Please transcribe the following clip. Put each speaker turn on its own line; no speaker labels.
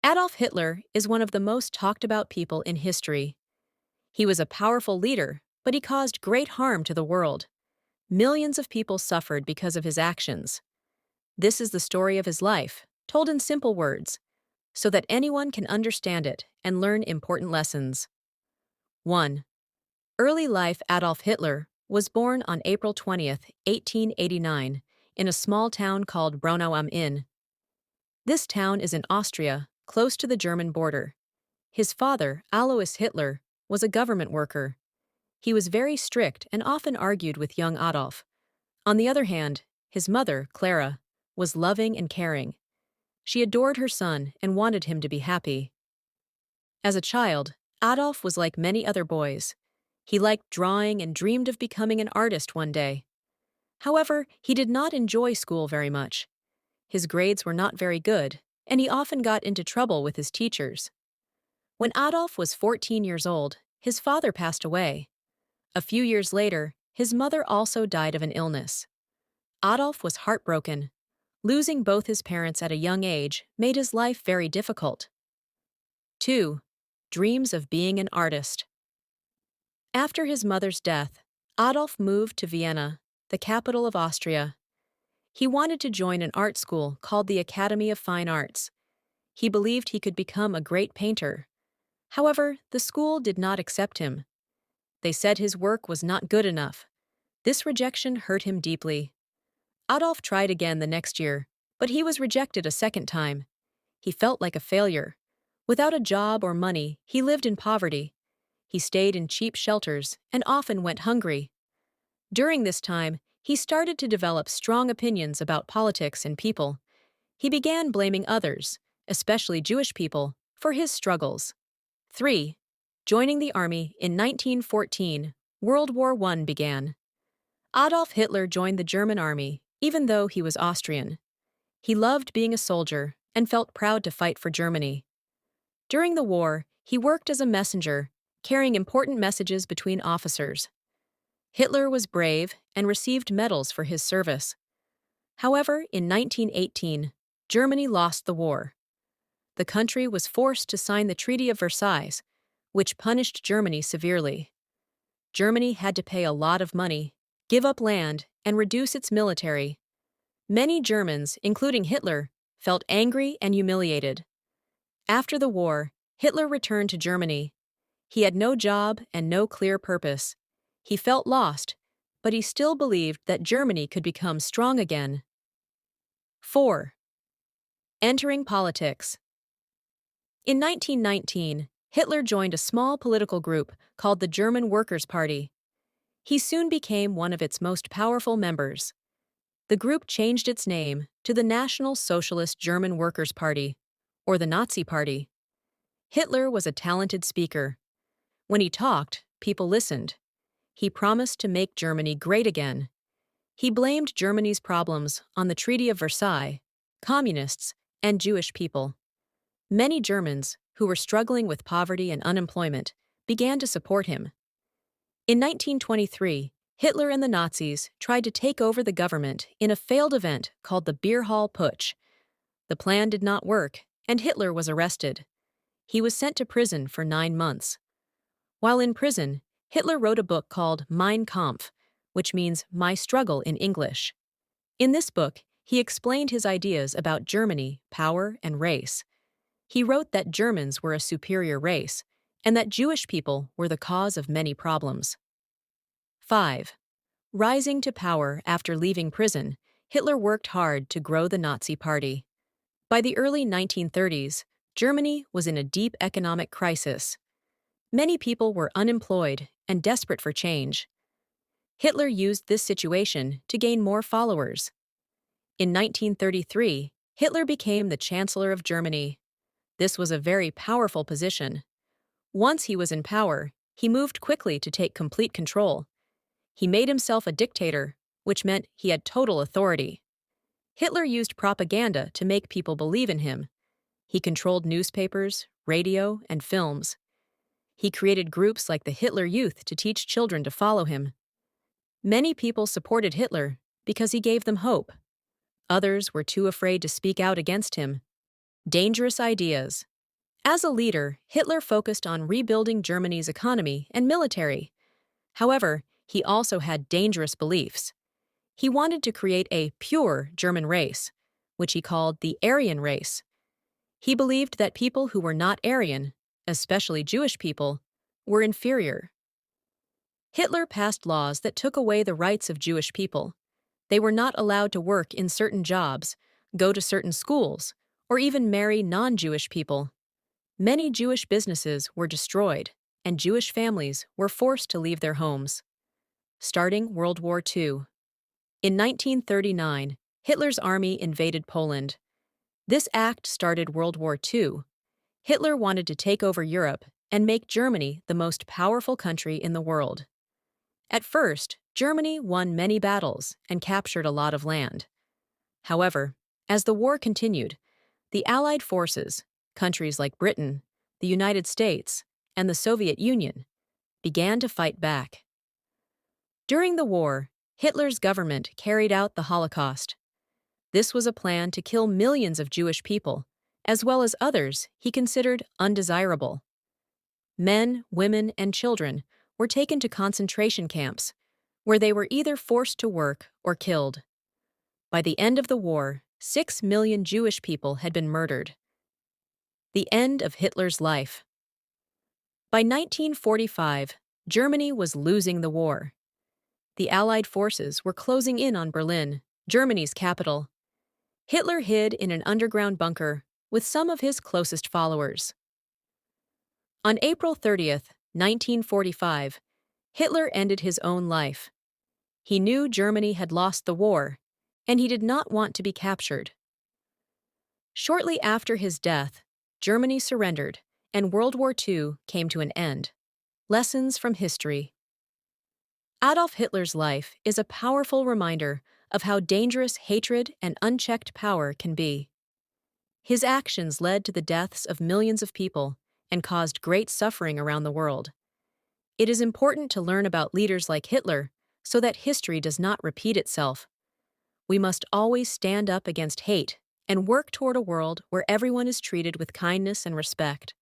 Adolf Hitler is one of the most talked about people in history. He was a powerful leader, but he caused great harm to the world. Millions of people suffered because of his actions. This is the story of his life, told in simple words, so that anyone can understand it and learn important lessons. 1. Early life. Adolf Hitler was born on April 20th, 1889, in a small town called Braunau am Inn. This town is in Austria, close to the German border. His father, Alois Hitler, was a government worker. He was very strict and often argued with young Adolf. On the other hand, his mother, Clara, was loving and caring. She adored her son and wanted him to be happy. As a child, Adolf was like many other boys. He liked drawing and dreamed of becoming an artist one day. However, he did not enjoy school very much. His grades were not very good, and he often got into trouble with his teachers. When Adolf was 14 years old, his father passed away. A few years later, his mother also died of an illness. Adolf was heartbroken. Losing both his parents at a young age made his life very difficult. 2. Dreams of being an artist. After his mother's death, Adolf moved to Vienna, the capital of Austria. He wanted to join an art school called the Academy of Fine Arts. He believed he could become a great painter. However, the school did not accept him. They said his work was not good enough. This rejection hurt him deeply. Adolf tried again the next year, but he was rejected a second time. He felt like a failure. Without a job or money, he lived in poverty. He stayed in cheap shelters and often went hungry. During this time, he started to develop strong opinions about politics and people. He began blaming others, especially Jewish people, for his struggles. 3. Joining the army in 1914, World War I began. Adolf Hitler joined the German army, even though he was Austrian. He loved being a soldier and felt proud to fight for Germany. During the war, he worked as a messenger, carrying important messages between officers. Hitler was brave and received medals for his service. However, in 1918, Germany lost the war. The country was forced to sign the Treaty of Versailles, which punished Germany severely. Germany had to pay a lot of money, give up land, and reduce its military. Many Germans, including Hitler, felt angry and humiliated. After the war, Hitler returned to Germany. He had no job and no clear purpose. He felt lost, but he still believed that Germany could become strong again. 4. Entering politics. In 1919, Hitler joined a small political group called the German Workers' Party. He soon became one of its most powerful members. The group changed its name to the National Socialist German Workers' Party, or the Nazi Party. Hitler was a talented speaker. When he talked, people listened. He promised to make Germany great again. He blamed Germany's problems on the Treaty of Versailles, communists, and Jewish people. Many Germans, who were struggling with poverty and unemployment, began to support him. In 1923, Hitler and the Nazis tried to take over the government in a failed event called the Beer Hall Putsch. The plan did not work, and Hitler was arrested. He was sent to prison for 9 months. While in prison, Hitler wrote a book called Mein Kampf, which means My Struggle in English. In this book, he explained his ideas about Germany, power, and race. He wrote that Germans were a superior race, and that Jewish people were the cause of many problems. 5. Rising to power after leaving prison, Hitler worked hard to grow the Nazi Party. By the early 1930s, Germany was in a deep economic crisis. Many people were unemployed and desperate for change. Hitler used this situation to gain more followers. In 1933, Hitler became the Chancellor of Germany. This was a very powerful position. Once he was in power, he moved quickly to take complete control. He made himself a dictator, which meant he had total authority. Hitler used propaganda to make people believe in him. He controlled newspapers, radio, and films. He created groups like the Hitler Youth to teach children to follow him. Many people supported Hitler because he gave them hope. Others were too afraid to speak out against him. Dangerous ideas, As a leader, Hitler focused on rebuilding Germany's economy and military. However, he also had dangerous beliefs. He wanted to create a pure German race, which he called the Aryan race. He believed that people who were not Aryan, especially Jewish people, were inferior. Hitler passed laws that took away the rights of Jewish people. They were not allowed to work in certain jobs, go to certain schools, or even marry non-Jewish people. Many Jewish businesses were destroyed, and Jewish families were forced to leave their homes. Starting World War II. In 1939, Hitler's army invaded Poland. This act started World War II. Hitler wanted to take over Europe and make Germany the most powerful country in the world. At first, Germany won many battles and captured a lot of land. However, as the war continued, the Allied forces, countries like Britain, the United States, and the Soviet Union, began to fight back. During the war, Hitler's government carried out the Holocaust. This was a plan to kill millions of Jewish people, as well as others he considered undesirable. Men, women, and children were taken to concentration camps, where they were either forced to work or killed. By the end of the war, 6 million Jewish people had been murdered. The end of Hitler's life. By 1945, Germany was losing the war. The Allied forces were closing in on Berlin, Germany's capital. Hitler hid in an underground bunker with some of his closest followers. On April 30th, 1945, Hitler ended his own life. He knew Germany had lost the war, and he did not want to be captured. Shortly after his death, Germany surrendered, and World War II came to an end. Lessons from history. Adolf Hitler's life is a powerful reminder of how dangerous hatred and unchecked power can be. His actions led to the deaths of millions of people and caused great suffering around the world. It is important to learn about leaders like Hitler so that history does not repeat itself. We must always stand up against hate and work toward a world where everyone is treated with kindness and respect.